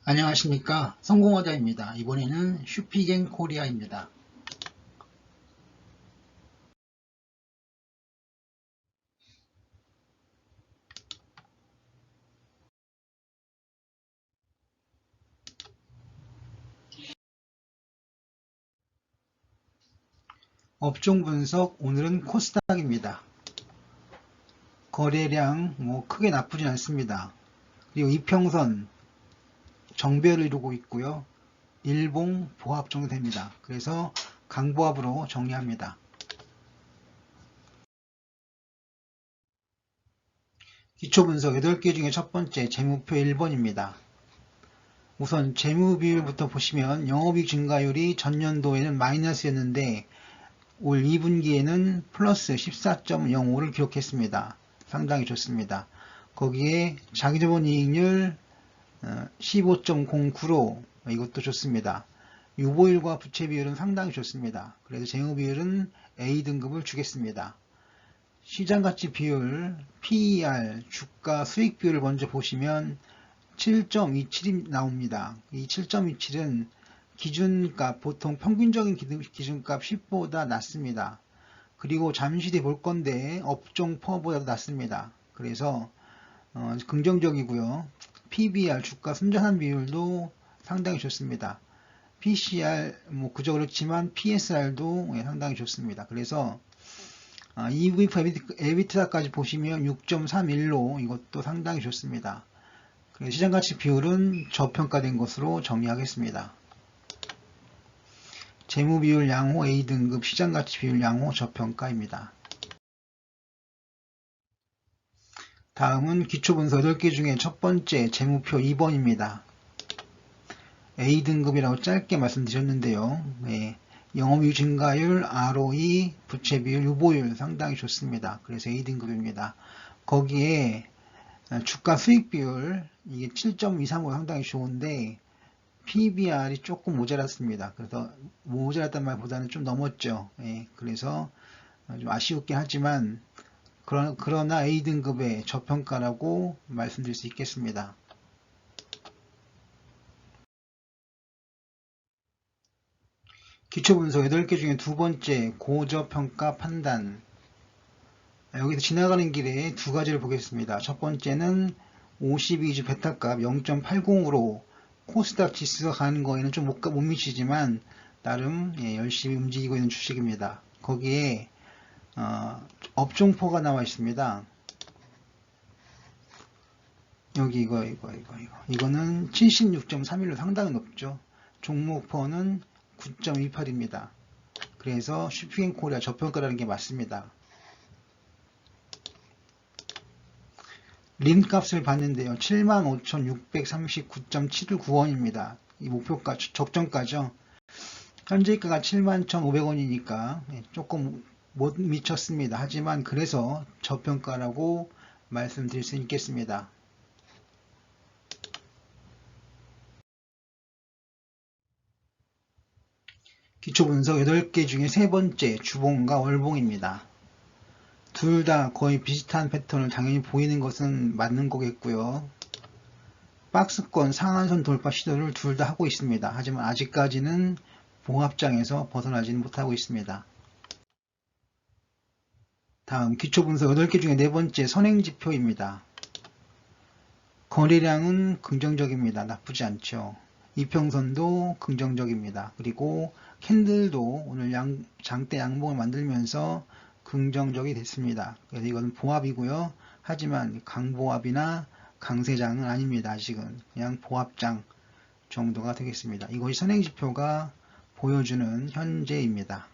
안녕하십니까, 성공허자입니다. 이번에는 슈피겐 코리아입니다. 업종 분석, 오늘은 코스닥입니다. 거래량 크게 나쁘진 않습니다. 그리고 이평선 정배를 이루고 있고요. 일봉 보합 정도 됩니다. 그래서 강보합으로 정리합니다. 기초분석 8개 중에 첫 번째 재무표 1번입니다. 우선 재무비율부터 보시면 영업이익 증가율이 전년도에는 마이너스였는데 올 2분기에는 플러스 14.05를 기록했습니다. 상당히 좋습니다. 거기에 자기자본이익률 15.09로 이것도 좋습니다. 유보율과 부채비율은 상당히 좋습니다. 그래서 재무비율은 A등급을 주겠습니다. 시장가치 비율, PER, 주가 수익 비율을 먼저 보시면 7.27이 나옵니다. 이 7.27은 기준값, 보통 평균적인 기준값 10보다 낮습니다. 그리고 잠시 뒤에 볼 건데 업종 퍼보다도 낮습니다. 그래서 긍정적이고요. PBR, 주가 순자산 비율도 상당히 좋습니다. PCR 그저 그렇지만 PSR도 상당히 좋습니다. 그래서 EV 에비트다까지 보시면 6.31로 이것도 상당히 좋습니다. 시장가치 비율은 저평가된 것으로 정리하겠습니다. 재무비율 양호 A등급, 시장가치 비율 양호 저평가입니다. 다음은 기초분석 8개 중에 첫 번째 재무표 2번입니다. A등급이라고 짧게 말씀드렸는데요. 네, 영업이익 증가율, ROE, 부채비율, 유보율 상당히 좋습니다. 그래서 A등급입니다. 거기에 주가 수익 비율 이게 7.23로 상당히 좋은데 PBR이 조금 모자랐습니다. 그래서 모자랐단 말보다는 좀 넘었죠. 예, 그래서 좀 아쉬웠긴 하지만 그러나 A등급의 저평가라고 말씀드릴 수 있겠습니다. 기초분석 8개 중에 두 번째 고저평가 판단. 여기서 지나가는 길에 두 가지를 보겠습니다. 첫 번째는 52주 베타값 0.80으로 코스닥 지수가 가는 거에는 좀 못 미치지만 나름 열심히 움직이고 있는 주식입니다. 거기에 업종포가 나와 있습니다. 여기 이거는 76.31로 상당히 높죠. 종목포는 9.28입니다. 그래서 슈핑코리아 저평가라는 게 맞습니다. 림값을 봤는데요. 75,639.79원입니다. 이 목표가 적정가죠. 현재가가 71,500원이니까 조금 못 미쳤습니다. 하지만 그래서 저평가라고 말씀드릴 수 있겠습니다. 기초분석 8개 중에 세 번째 주봉과 월봉입니다. 둘 다 거의 비슷한 패턴을 당연히 보이는 것은 맞는 거겠고요. 박스권 상한선 돌파 시도를 둘 다 하고 있습니다. 하지만 아직까지는 봉합장에서 벗어나지는 못하고 있습니다. 다음 기초분석 8개 중에 네 번째 선행지표입니다. 거래량은 긍정적입니다. 나쁘지 않죠. 이평선도 긍정적입니다. 그리고 캔들도 오늘 장대 양봉을 만들면서 긍정적이 됐습니다. 그래서 이건 보합이고요. 하지만 강보합이나 강세장은 아닙니다. 아직은 그냥 보합장 정도가 되겠습니다. 이것이 선행지표가 보여주는 현재입니다.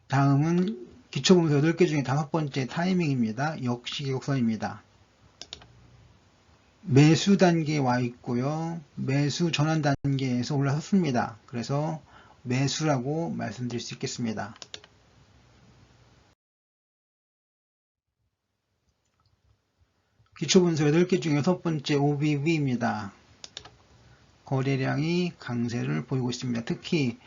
다음은 기초분석 8개 중에 5번째 타이밍입니다. 역시 곡선입니다. 매수 단계에 와 있고요. 매수 전환 단계에서 올라섰습니다. 그래서 매수라고 말씀드릴 수 있겠습니다. 기초분석 8개 중에 6번째 OBV입니다. 거래량이 강세를 보이고 있습니다. 특히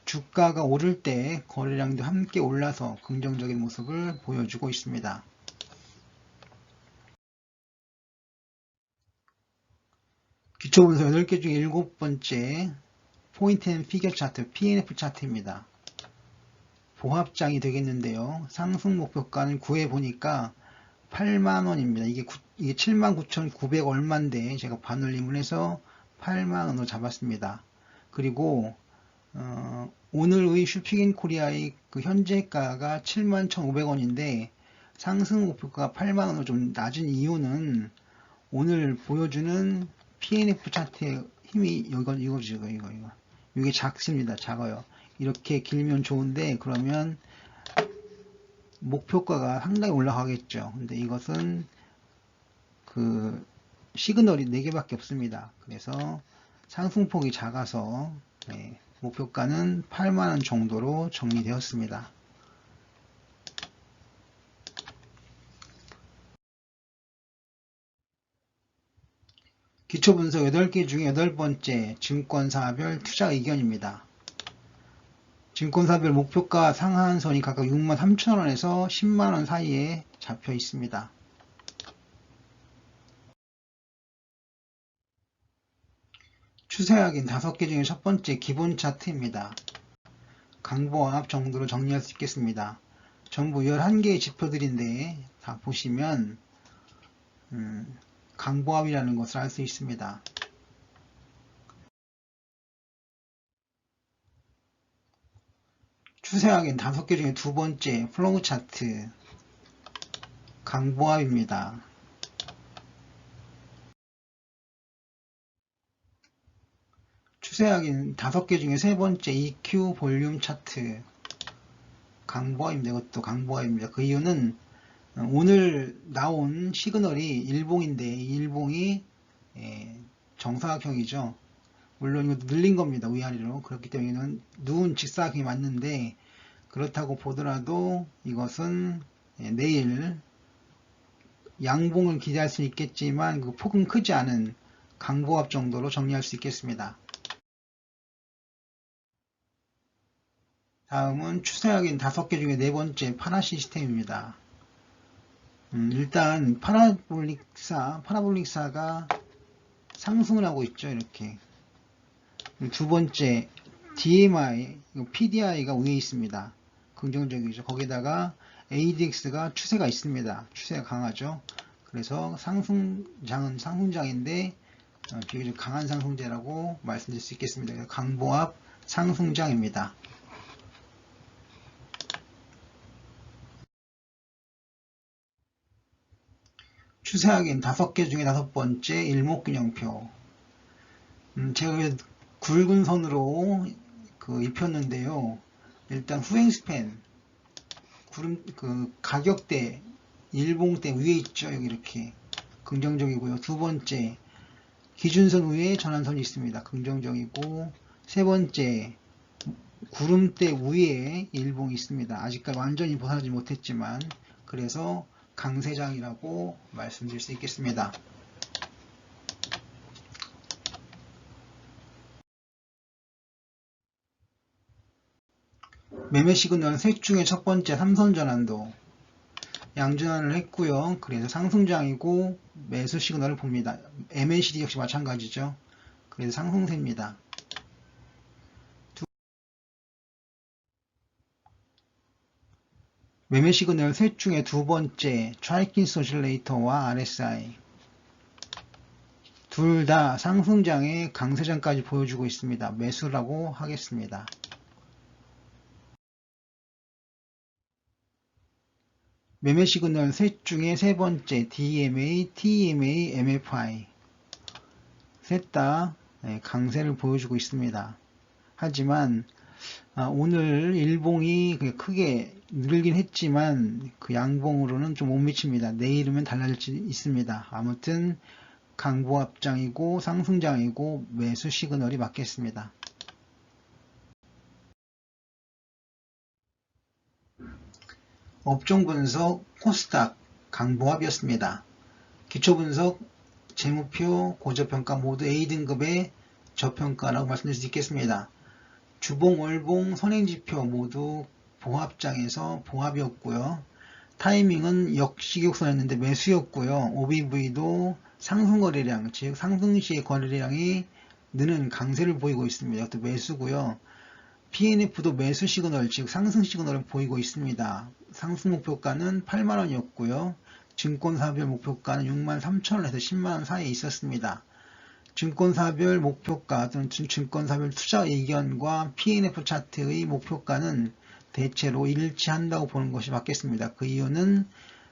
주가가 오를 때 거래량도 함께 올라서 긍정적인 모습을 보여주고 있습니다. 기초 분석 8개 중에 7번째 포인트 앤 피겨 차트 PNF 차트입니다. 보합장이 되겠는데요. 상승 목표가는 구해보니까 8만원입니다. 이게 79,900 얼마인데 제가 반올림을 해서 8만원으로 잡았습니다. 그리고 오늘의 쇼핑인코리아의 그 현재가가 71,500원인데 상승 목표가 8만원으로 좀 낮은 이유는 오늘 보여주는 PNF 차트의 힘이 이거죠. 이게 작습니다. 작아요. 이렇게 길면 좋은데 그러면 목표가가 상당히 올라가겠죠. 근데 이것은 그 시그널이 4개밖에 없습니다. 그래서 상승폭이 작아서 목표가는 8만원 정도로 정리되었습니다. 기초분석 8개 중에 8번째 증권사별 투자 의견입니다. 증권사별 목표가 상한선이 각각 63,000원에서 10만원 사이에 잡혀 있습니다. 추세하긴 5개 중에 첫 번째 기본 차트입니다. 강보합 정도로 정리할 수 있겠습니다. 전부 11개의 지표들인데 다 보시면 강보합이라는 것을 알 수 있습니다. 추세하긴 5개 중에 두 번째 플로우 차트 강보합입니다. 추세하긴 5개 중에 세 번째 EQ 볼륨 차트 강보합입니다. 이것도 강보합입니다. 그 이유는 오늘 나온 시그널이 일봉인데 이 일봉이 정사각형이죠. 물론 이것도 늘린 겁니다. 위아래로. 그렇기 때문에 누운 직사각형이 맞는데 그렇다고 보더라도 이것은 내일 양봉을 기대할 수 있겠지만 그 폭은 크지 않은 강보합 정도로 정리할 수 있겠습니다. 다음은 추세하긴 5개 중에 네 번째 파라 시스템입니다. 일단 파라볼릭사가 상승을 하고 있죠. 이렇게. 두 번째 DMI, PDI가 위에 있습니다. 긍정적이죠. 거기다가 ADX가 추세가 있습니다. 추세가 강하죠. 그래서 상승장은 상승장인데 비교적 강한 상승제라고 말씀드릴 수 있겠습니다. 강보합 상승장입니다. 추세하긴 5개 중에 5번째 일목균형표. 제가 굵은 선으로 입혔는데요. 일단 후행스팬, 가격대, 일봉대 위에 있죠. 여기 이렇게 긍정적이고요. 두 번째 기준선 위에 전환선이 있습니다. 긍정적이고 세 번째 구름대 위에 일봉이 있습니다. 아직까지 완전히 벗어나지 못했지만 그래서 강세장이라고 말씀드릴 수 있겠습니다. 매매 시그널 셋 중에 첫 번째 삼선전환도 양전환을 했고요. 그래서 상승장이고 매수 시그널을 봅니다. MACD 역시 마찬가지죠. 그래서 상승세입니다. 매매 시그널 셋 중에 두 번째 트라이킨스 오실레이터와 RSI 둘 다 상승장의 강세장까지 보여주고 있습니다. 매수라고 하겠습니다. 매매 시그널 셋 중에 세 번째 DMA, TMA, MFI 셋 다 강세를 보여주고 있습니다. 하지만 오늘 일봉이 크게 늘긴 했지만 그 양봉으로는 좀 못 미칩니다. 내일이면 달라질 수 있습니다. 아무튼 강보합장이고 상승장이고 매수 시그널이 맞겠습니다. 업종 분석 코스닥 강보합이었습니다. 기초 분석 재무표 고저평가 모두 A등급의 저평가라고 말씀드릴 수 있겠습니다. 주봉, 월봉, 선행지표 모두 보합장에서 보합이었고요. 타이밍은 역시격선했는데 매수였고요. OBV도 상승 거래량, 즉 상승 시의 거래량이 느는 강세를 보이고 있습니다. 이것도 매수고요. PNF도 매수 시그널, 즉 상승 시그널을 보이고 있습니다. 상승 목표가는 8만원이었고요. 증권사별 목표가는 63,000원에서 10만원 사이에 있었습니다. 증권사별 목표가 또는 증권사별 투자 의견과 PNF 차트의 목표가는 대체로 일치한다고 보는 것이 맞겠습니다. 그 이유는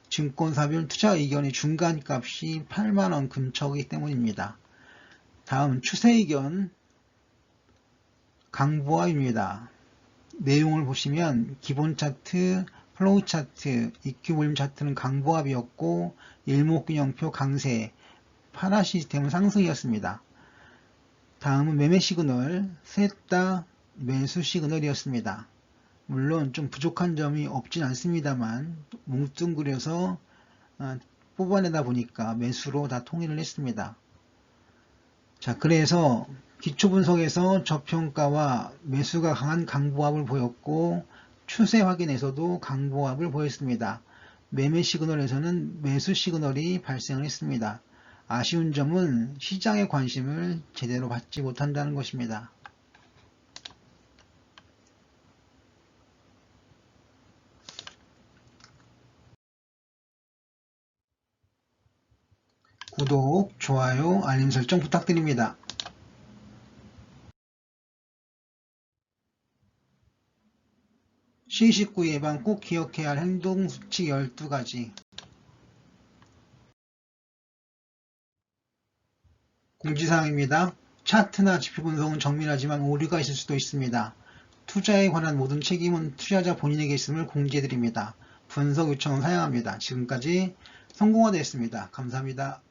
증권사별 투자 의견의 중간값이 8만원 근처이기 때문입니다. 다음 추세 의견 강보합입니다. 내용을 보시면 기본 차트, 플로우 차트, 이큐볼륨 차트는 강보합이었고 일목균형표 강세, 파라 시스템은 상승이었습니다. 다음은 매매 시그널, 셋 다 매수 시그널이었습니다. 물론 좀 부족한 점이 없진 않습니다만 뭉뚱그려서 뽑아내다 보니까 매수로 다 통일을 했습니다. 자, 그래서 기초분석에서 저평가와 매수가 강한 강보합을 보였고 추세 확인에서도 강보합을 보였습니다. 매매 시그널에서는 매수 시그널이 발생을 했습니다. 아쉬운 점은 시장의 관심을 제대로 받지 못한다는 것입니다. 구독, 좋아요, 알림 설정 부탁드립니다. C19 예방 꼭 기억해야 할 행동수칙 12가지. 공지사항입니다. 차트나 지표 분석은 정밀하지만 오류가 있을 수도 있습니다. 투자에 관한 모든 책임은 투자자 본인에게 있음을 공지해드립니다. 분석 요청은 사양합니다. 지금까지 성공화되었습니다. 감사합니다.